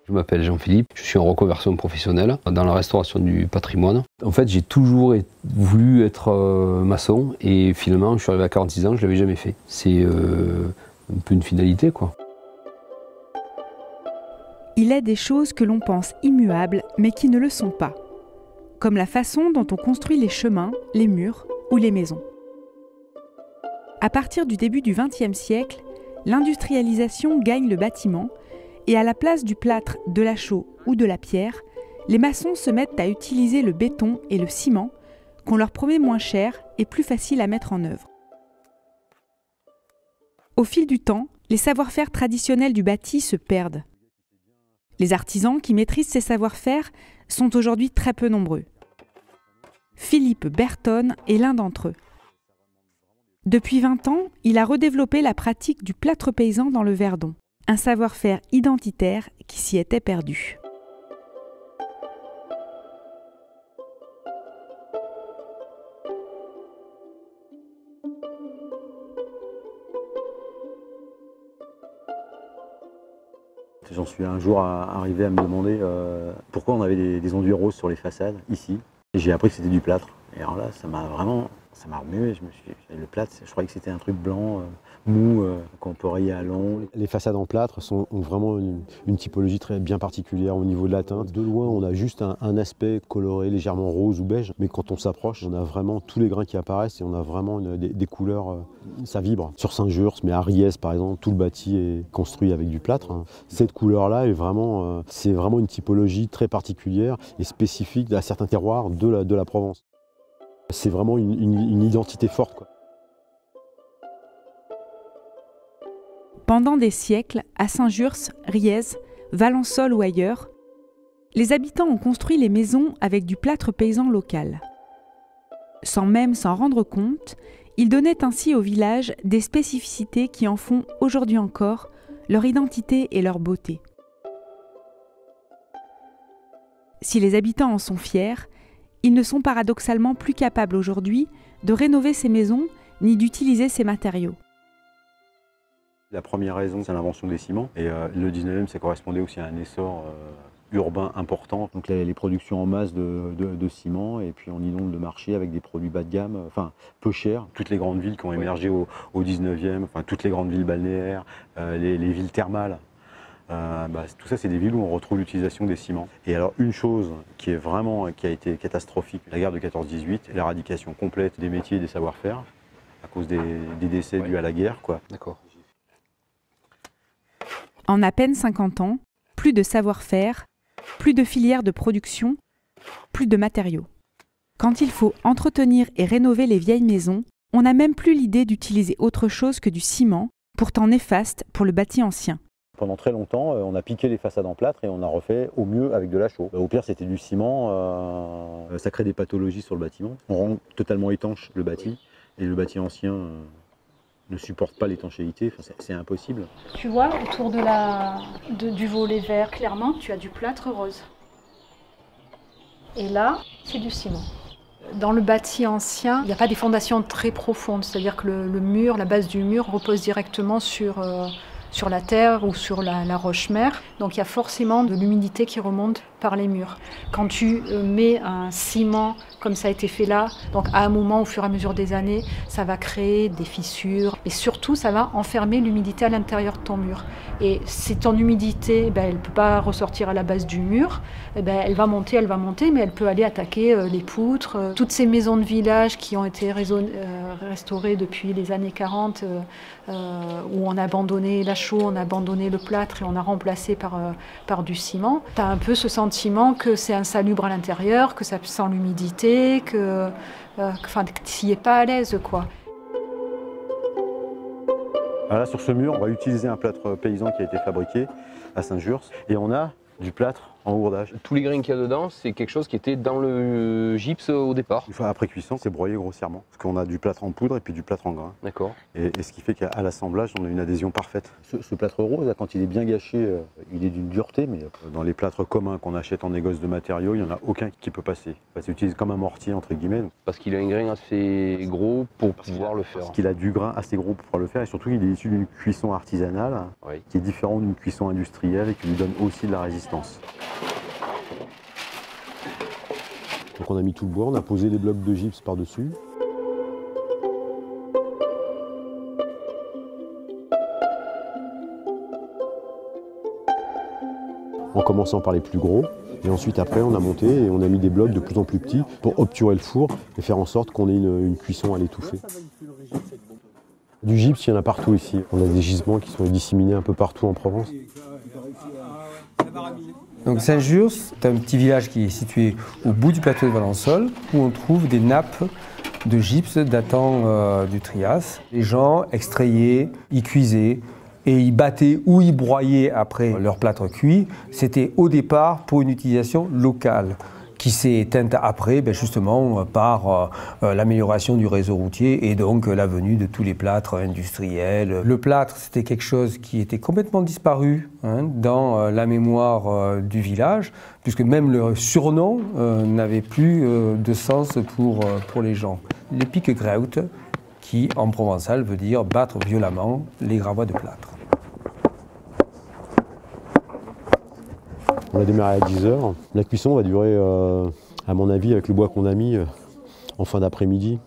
Je m'appelle Jean-Philippe, je suis en reconversion professionnelle dans la restauration du patrimoine. En fait, j'ai toujours voulu être maçon et finalement, je suis arrivé à 46 ans, je ne l'avais jamais fait. C'est un peu une finalité, quoi. Il est des choses que l'on pense immuables, mais qui ne le sont pas. Comme la façon dont on construit les chemins, les murs ou les maisons. À partir du début du XXe siècle, l'industrialisation gagne le bâtiment et à la place du plâtre, de la chaux ou de la pierre, les maçons se mettent à utiliser le béton et le ciment qu'on leur promet moins cher et plus facile à mettre en œuvre. Au fil du temps, les savoir-faire traditionnels du bâti se perdent. Les artisans qui maîtrisent ces savoir-faire sont aujourd'hui très peu nombreux. Philippe Berton est l'un d'entre eux. Depuis 20 ans, il a redéveloppé la pratique du plâtre paysan dans le Verdon, un savoir-faire identitaire qui s'y était perdu. J'en suis un jour arrivé à me demander pourquoi on avait des enduits roses sur les façades, ici. Et j'ai appris que c'était du plâtre. Et alors là, ça m'a remué. Le plâtre, je croyais que c'était un truc blanc, mou, qu'on peut rayer à l'ongle. Les façades en plâtre ont vraiment une typologie très bien particulière au niveau de la teinte. De loin, on a juste un aspect coloré légèrement rose ou beige, mais quand on s'approche, on a vraiment tous les grains qui apparaissent et on a vraiment des couleurs, ça vibre. Sur Saint-Jurs, mais à Riez par exemple, tout le bâti est construit avec du plâtre. Cette couleur-là est vraiment, c'est vraiment une typologie très particulière et spécifique à certains terroirs de la Provence. C'est vraiment une identité forte, quoi. Pendant des siècles, à Saint-Jurs, Riez, Valençol ou ailleurs, les habitants ont construit les maisons avec du plâtre paysan local. Sans même s'en rendre compte, ils donnaient ainsi au village des spécificités qui en font aujourd'hui encore leur identité et leur beauté. Si les habitants en sont fiers, ils ne sont paradoxalement plus capables aujourd'hui de rénover ces maisons ni d'utiliser ces matériaux. La première raison, c'est l'invention des ciments. Et le 19e, ça correspondait aussi à un essor urbain important. Donc les productions en masse de ciment, et puis on inonde le marché avec des produits bas de gamme, enfin peu chers. Toutes les grandes villes qui ont émergé au 19e, enfin toutes les grandes villes balnéaires, les villes thermales, tout ça, c'est des villes où on retrouve l'utilisation des ciments. Et alors, une chose qui a été catastrophique, la guerre de 14-18, l'éradication complète des métiers et des savoir-faire, à cause des décès dus à la guerre, quoi. D'accord. En à peine 50 ans, plus de savoir-faire, plus de filières de production, plus de matériaux. Quand il faut entretenir et rénover les vieilles maisons, on n'a même plus l'idée d'utiliser autre chose que du ciment, pourtant néfaste pour le bâti ancien. Pendant très longtemps, on a piqué les façades en plâtre et on a refait au mieux avec de la chaux. Au pire, c'était du ciment, ça crée des pathologies sur le bâtiment. On rend totalement étanche le bâti, et le bâti ancien ne supporte pas l'étanchéité, enfin, c'est impossible. Tu vois, autour du volet vert, clairement, tu as du plâtre rose. Et là, c'est du ciment. Dans le bâti ancien, il n'y a pas des fondations très profondes, c'est-à-dire que le mur, la base du mur repose directement sur la terre ou sur la roche-mère. Donc il y a forcément de l'humidité qui remonte par les murs. Quand tu mets un ciment comme ça a été fait là, donc à un moment, au fur et à mesure des années, ça va créer des fissures. Et surtout, ça va enfermer l'humidité à l'intérieur de ton mur. Et si ton humidité, elle ne peut pas ressortir à la base du mur, elle va monter, mais elle peut aller attaquer les poutres. Toutes ces maisons de village qui ont été restaurées depuis les années 40, où on a abandonné la chaux, on a abandonné le plâtre et on a remplacé par du ciment, tu as un peu ce sentiment que c'est insalubre à l'intérieur, que ça sent l'humidité, que tu n'y es pas à l'aise, quoi. Là, sur ce mur, on va utiliser un plâtre paysan qui a été fabriqué à Saint-Jurs et on a du plâtre en ourdage. Tous les grains qu'il y a dedans, c'est quelque chose qui était dans le gypse au départ. Une fois après cuisson, c'est broyé grossièrement. Parce qu'on a du plâtre en poudre et puis du plâtre en grain. D'accord. Et ce qui fait qu'à l'assemblage, on a une adhésion parfaite. Ce plâtre rose, quand il est bien gâché, il est d'une dureté, mais dans les plâtres communs qu'on achète en négoce de matériaux, il n'y en a aucun qui peut passer. Enfin, c'est utilisé comme un mortier, entre guillemets. Parce qu'il a un grain assez gros pour pouvoir le faire. Parce qu'il a du grain assez gros pour pouvoir le faire, et surtout il est issu d'une cuisson artisanale, Oui. qui est différente d'une cuisson industrielle et qui lui donne aussi de la résistance. Donc on a mis tout le bois, on a posé des blocs de gypse par-dessus. En commençant par les plus gros, et ensuite après on a monté et on a mis des blocs de plus en plus petits pour obturer le four et faire en sorte qu'on ait une cuisson à l'étouffer. Du gypse, il y en a partout ici. On a des gisements qui sont disséminés un peu partout en Provence. Donc Saint-Jurs, c'est un petit village qui est situé au bout du plateau de Valençol, où on trouve des nappes de gypse datant du Trias. Les gens extrayaient, y cuisaient et y battaient ou y broyaient après leur plâtre cuit. C'était au départ pour une utilisation locale, qui s'est éteinte après justement par l'amélioration du réseau routier et donc la venue de tous les plâtres industriels. Le plâtre, c'était quelque chose qui était complètement disparu dans la mémoire du village, puisque même le surnom n'avait plus de sens pour les gens. Les piquegraut, qui en provençal veut dire battre violemment les gravois de plâtre. On a démarré à 10 h. La cuisson va durer, à mon avis, avec le bois qu'on a mis, en fin d'après-midi.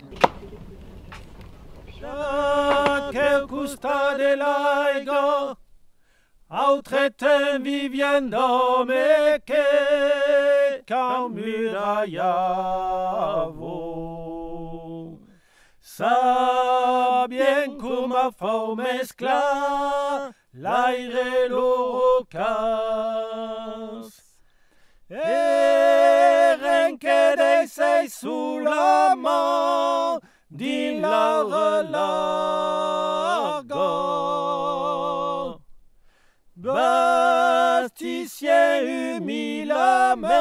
Sa bien cum a fau mesclar l'aire locas e renque de sei sulla man din la relago basticien humilament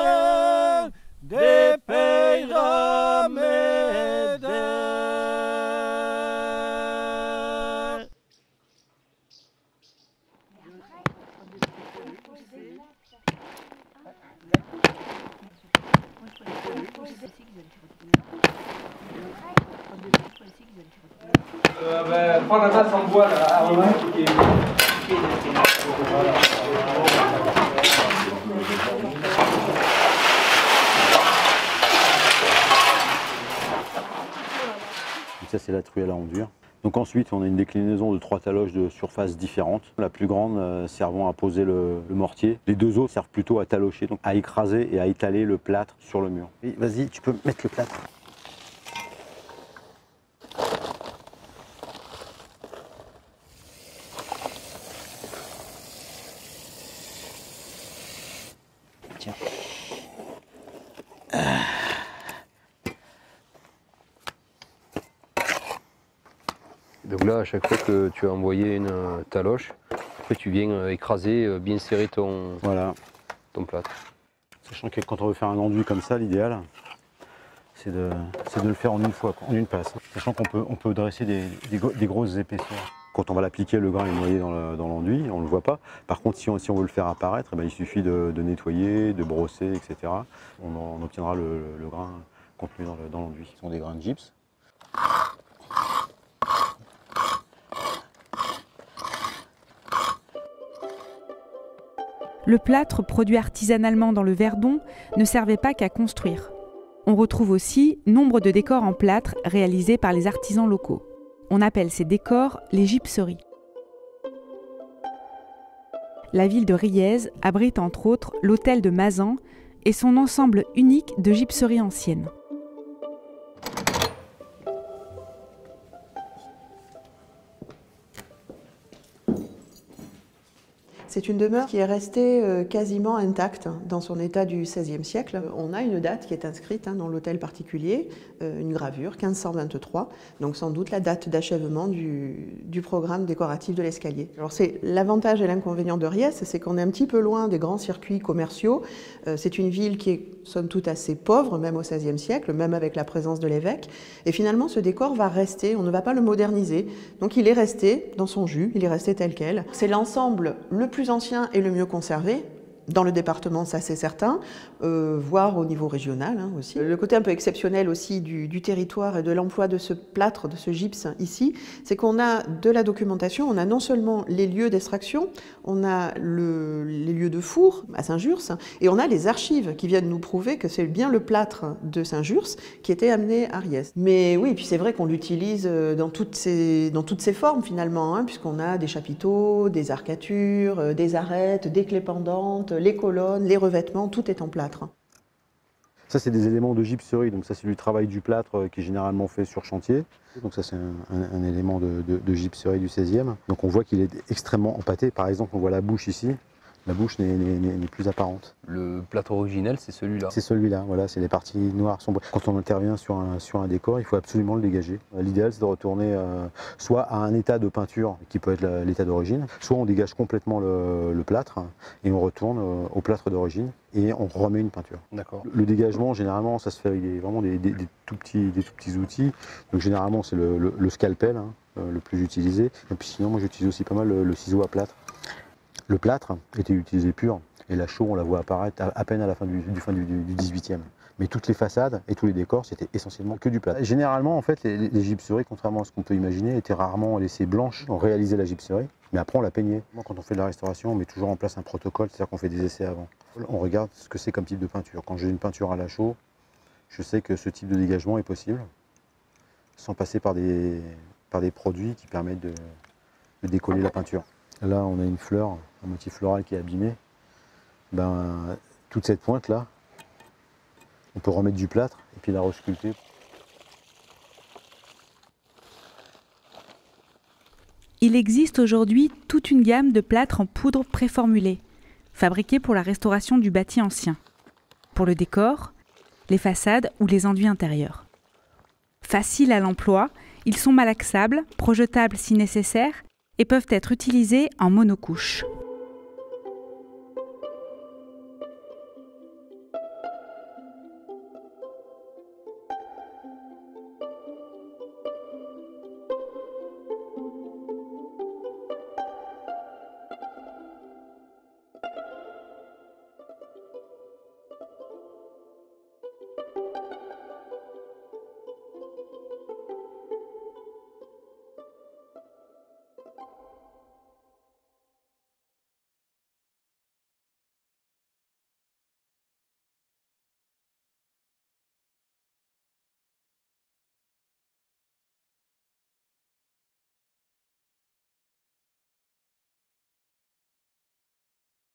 de peiramede. Prends la masse en bois là, en main. Ça, c'est la truelle à enduire. Donc ensuite, on a une déclinaison de 3 taloches de surface différentes. La plus grande servant à poser le mortier. Les deux autres servent plutôt à talocher, donc à écraser et à étaler le plâtre sur le mur. Vas-y, tu peux mettre le plâtre. Tiens. Donc là, à chaque fois que tu as envoyé une taloche, après tu viens écraser, bien serrer ton plâtre. Sachant que quand on veut faire un enduit comme ça, l'idéal, c'est de le faire en une fois, en une passe. Sachant qu'on peut dresser des grosses épaisseurs. Quand on va l'appliquer, le grain est noyé dans l'enduit, on ne le voit pas. Par contre, si on veut le faire apparaître, il suffit de nettoyer, de brosser, etc. On obtiendra le grain contenu dans l'enduit. Ce sont des grains de gypse. Le plâtre produit artisanalement dans le Verdon ne servait pas qu'à construire. On retrouve aussi nombre de décors en plâtre réalisés par les artisans locaux. On appelle ces décors les gypseries. La ville de Riez abrite entre autres l'hôtel de Mazan et son ensemble unique de gypseries anciennes. C'est une demeure qui est restée quasiment intacte dans son état du XVIe siècle. On a une date qui est inscrite dans l'hôtel particulier, une gravure, 1523, donc sans doute la date d'achèvement du programme décoratif de l'escalier. Alors c'est l'avantage et l'inconvénient de Riez, c'est qu'on est un petit peu loin des grands circuits commerciaux. C'est une ville qui est somme toute assez pauvre, même au XVIe siècle, même avec la présence de l'évêque. Et finalement, ce décor va rester, on ne va pas le moderniser. Donc il est resté dans son jus, il est resté tel quel. C'est l'ensemble le plus ancien et le mieux conservé. Dans le département, ça c'est certain, voire au niveau régional aussi. Le côté un peu exceptionnel aussi du territoire et de l'emploi de ce plâtre, de ce gypse ici, c'est qu'on a de la documentation, on a non seulement les lieux d'extraction, on a les lieux de four à Saint-Just, et on a les archives qui viennent nous prouver que c'est bien le plâtre de Saint-Just qui était amené à Riez. Mais oui, puis c'est vrai qu'on l'utilise dans toutes ses formes finalement, puisqu'on a des chapiteaux, des arcatures, des arêtes, des clés pendantes, les colonnes, les revêtements, tout est en plâtre. Ça, c'est des éléments de gypserie, donc ça c'est du travail du plâtre qui est généralement fait sur chantier. Donc ça c'est un élément de gypserie du XVIe. Donc on voit qu'il est extrêmement empâté. Par exemple, on voit la bouche ici. La bouche n'est plus apparente. Le plâtre originel, c'est celui-là. C'est celui-là, voilà, c'est les parties noires sombres. Quand on intervient sur un décor, il faut absolument le dégager. L'idéal, c'est de retourner soit à un état de peinture, qui peut être l'état d'origine, soit on dégage complètement le plâtre et on retourne au plâtre d'origine et on remet une peinture. D'accord. Le dégagement, généralement, ça se fait avec vraiment des tout petits outils. Donc généralement, c'est le scalpel, le plus utilisé. Et puis sinon, moi j'utilise aussi pas mal le ciseau à plâtre. Le plâtre était utilisé pur, et la chaux, on la voit apparaître à peine à la fin du XVIIIe. Mais toutes les façades et tous les décors, c'était essentiellement que du plâtre. Généralement, en fait, les gypseries, contrairement à ce qu'on peut imaginer, étaient rarement laissées blanches. On réalisait la gypserie, mais après on la peignait. Quand on fait de la restauration, on met toujours en place un protocole, c'est-à-dire qu'on fait des essais avant. On regarde ce que c'est comme type de peinture. Quand j'ai une peinture à la chaux, je sais que ce type de dégagement est possible, sans passer par des produits qui permettent de décoller la peinture. Là, on a une fleur, un motif floral qui est abîmé. Toute cette pointe-là, on peut remettre du plâtre et puis la resculpter. Il existe aujourd'hui toute une gamme de plâtres en poudre préformulée, fabriqués pour la restauration du bâti ancien, pour le décor, les façades ou les enduits intérieurs. Faciles à l'emploi, ils sont malaxables, projetables si nécessaire, et peuvent être utilisés en monocouche.